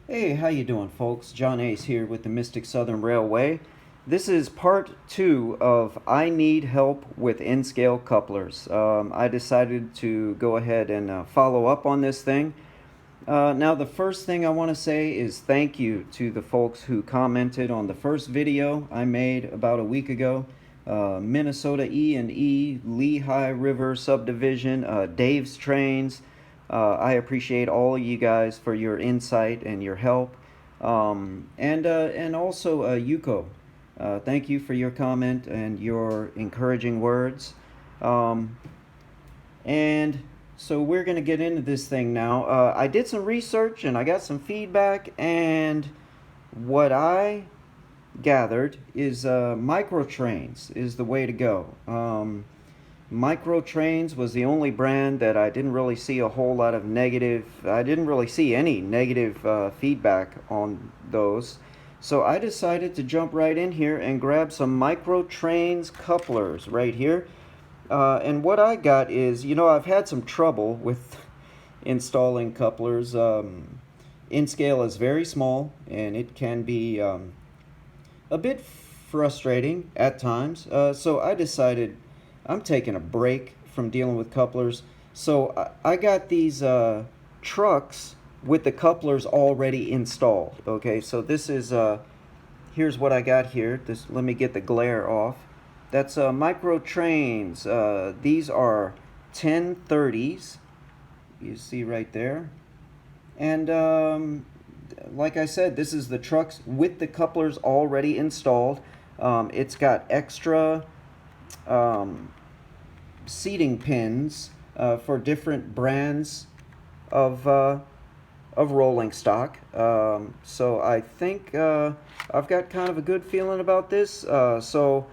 Hey, how you doing, folks? John Ace here with the Mystic Southern Railway. This is part 2 of I Need Help with N-Scale Couplers. I decided to go ahead and follow up on this thing. Now, the first thing I want to say is thank you to the folks who commented on the first video I made about a week ago. Minnesota E&E, Lehigh River Subdivision, Dave's Trains. I appreciate all of you guys for your insight and your help. And also Yuko. Thank you for your comment and your encouraging words. Um, and so we're going to get into this thing now. I did some research and I got some feedback, and what I gathered is microtrains is the way to go. Microtrains was the only brand that I didn't really see a whole lot of negative. I didn't really see any negative feedback on those. So I decided to jump right in here and grab some microtrains couplers right here. And what I got is, I've had some trouble with installing couplers. Nscale is very small, and it can be a bit frustrating at times. So I decided I'm taking a break from dealing with couplers. So I got these trucks with the couplers already installed. Okay, so this is here's what I got here. Let me get the glare off. That's micro trains. These are 1030s. You see right there. And like I said, this is the trucks with the couplers already installed. It's got extra seating pins for different brands of rolling stock. So I think I've got kind of a good feeling about this. So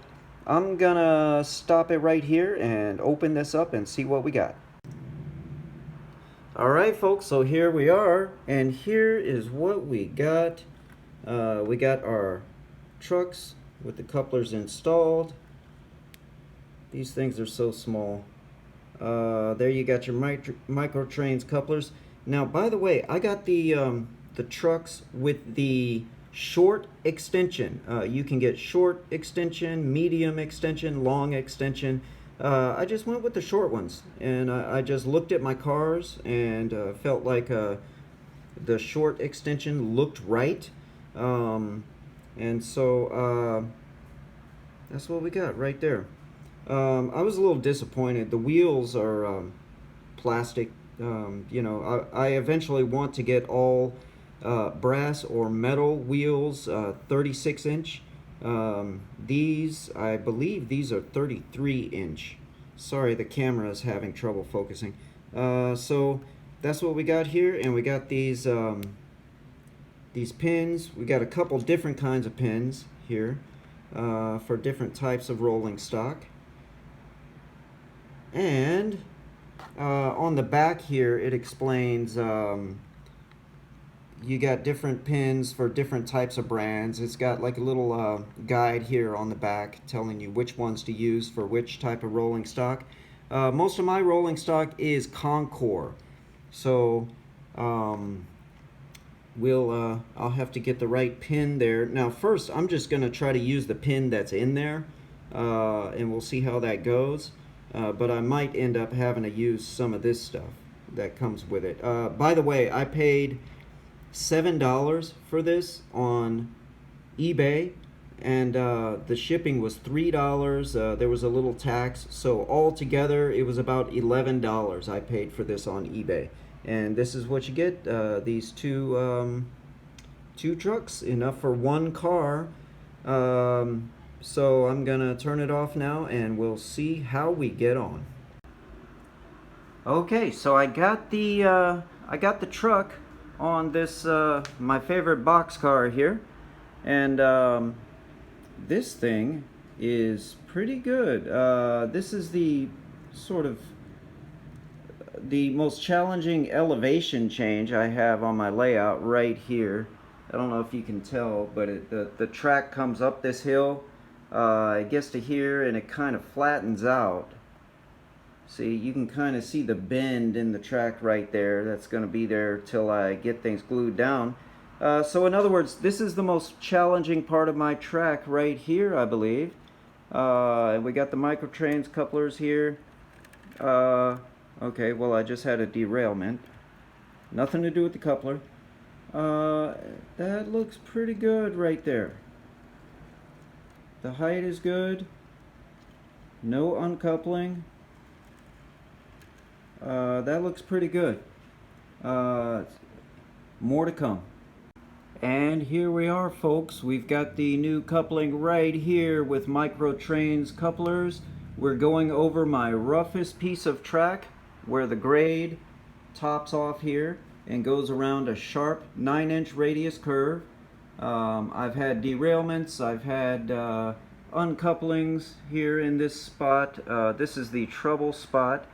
I'm gonna stop it right here and open this up and see what we got. Alright folks, so here we are, and here is what we got. We got our trucks with the couplers installed. These things are so small. There you got your microtrains couplers. Now, by the way, I got the trucks with the short extension. You can get short extension, medium extension, long extension. I just went with the short ones, and I just looked at my cars and felt like the short extension looked right. And so that's what we got right there. I was a little disappointed. The wheels are plastic. I eventually want to get all brass or metal wheels, 36 inch. I believe these are 33 inch. Sorry, the camera is having trouble focusing. So that's what we got here, and we got these pins. We got a couple different kinds of pins here for different types of rolling stock. And on the back here, it explains you got different pins for different types of brands. It's got like a little guide here on the back telling you which ones to use for which type of rolling stock. Most of my rolling stock is Concord, so I'll have to get the right pin there. Now first, I'm just going to try to use the pin that's in there, and we'll see how that goes. But I might end up having to use some of this stuff that comes with it. By the way, I paid $7 for this on eBay, and the shipping was $3. There was a little tax, so altogether it was about $11 I paid for this on eBay. And this is what you get, these two trucks, enough for one car. So I'm gonna turn it off now, and we'll see how we get on. Okay, so I got the truck on this my favorite boxcar here, and this thing is pretty good. This is the sort of the most challenging elevation change I have on my layout right here. I don't know if you can tell, but the track comes up this hill. It gets to here and it kind of flattens out. See, you can kind of see the bend in the track right there. That's going to be there till I get things glued down. So in other words, this is the most challenging part of my track right here, I believe. And we got the microtrains couplers here. Okay, well, I just had a derailment. Nothing to do with the coupler. That looks pretty good right there. The height is good. No uncoupling. That looks pretty good. More to come. And here we are, folks. We've got the new coupling right here with microtrains couplers. We're going over my roughest piece of track where the grade tops off here and goes around a sharp 9-inch radius curve. I've had derailments, I've had uncouplings here in this spot. This is the trouble spot.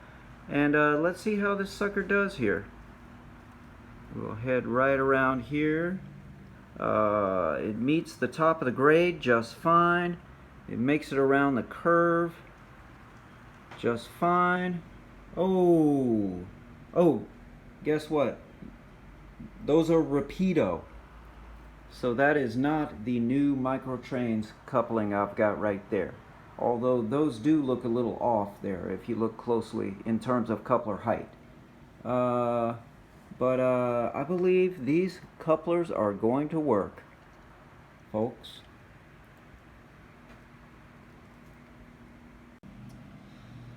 And let's see how this sucker does here. We'll head right around here. It meets the top of the grade just fine. It makes it around the curve just fine. Oh, guess what? Those are Rapido. So that is not the new microtrains coupling I've got right there. Although those do look a little off there if you look closely in terms of coupler height. But I believe these couplers are going to work, folks.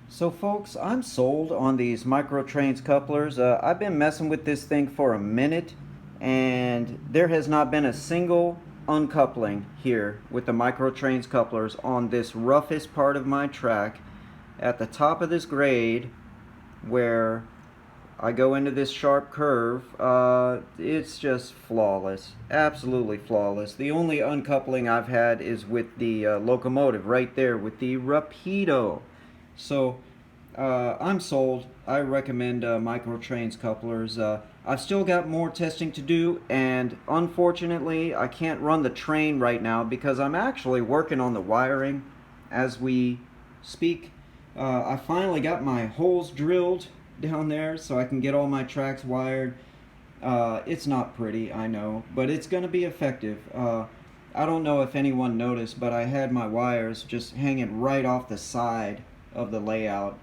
So folks, I'm sold on these microtrains couplers. I've been messing with this thing for a minute, and there has not been a single uncoupling here with the microtrains couplers on this roughest part of my track at the top of this grade where I go into this sharp curve. It's just flawless, absolutely flawless. The only uncoupling I've had is with the locomotive right there with the Rapido. So I'm sold. I recommend microtrains couplers. I've still got more testing to do, and unfortunately I can't run the train right now because I'm actually working on the wiring as we speak. I finally got my holes drilled down there so I can get all my tracks wired. It's not pretty, I know, but it's gonna be effective. I don't know if anyone noticed, but I had my wires just hanging right off the side of the layout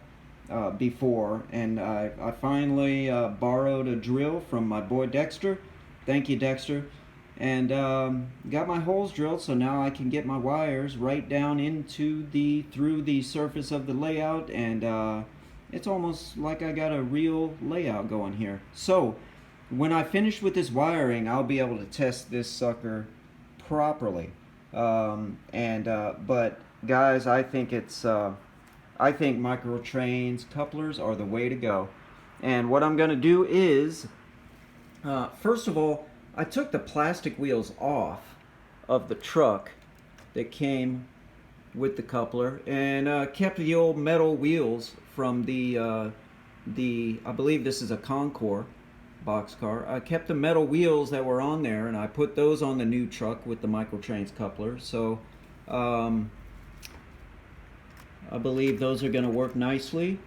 before, and I finally borrowed a drill from my boy Dexter. Thank you, Dexter. And got my holes drilled, so now I can get my wires right down into through the surface of the layout, and it's almost like I got a real layout going here. So when I finish with this wiring, I'll be able to test this sucker properly. But guys, I think microtrains couplers are the way to go. And what I'm going to do is, first of all, I took the plastic wheels off of the truck that came with the coupler and kept the old metal wheels from the I believe this is a Concours boxcar. I kept the metal wheels that were on there, and I put those on the new truck with the microtrains coupler. So I believe those are going to work nicely.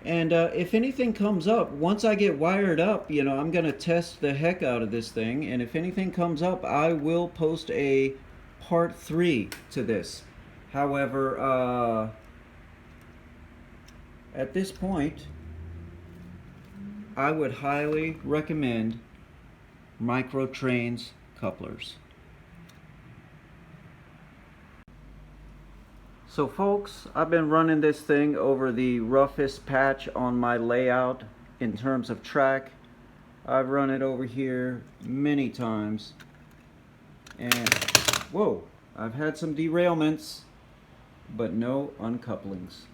And if anything comes up, once I get wired up, you know, I'm going to test the heck out of this thing. And if anything comes up, I will post a part 3 to this. However, at this point, I would highly recommend microtrains couplers. So folks, I've been running this thing over the roughest patch on my layout in terms of track. I've run it over here many times, and whoa, I've had some derailments, but no uncouplings.